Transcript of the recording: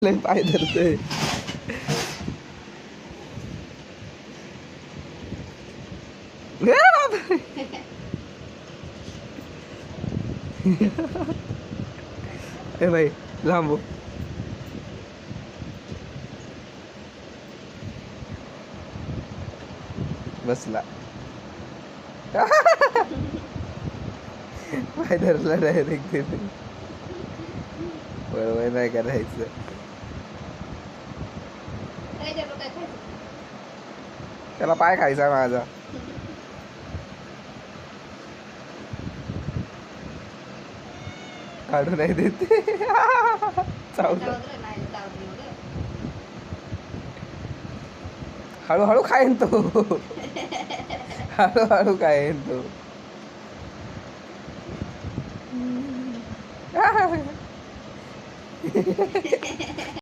लय पाय धरतोय. ए भाई लांब हो. बसला. पाय धरला डायरेक्ट तिथे. बरोबर नाही करायचं. त्याला पाय खायचा माझा. काढू नाही देते. चावलं. हळूहळू खाईन तो. हळूहळू खाईन तो.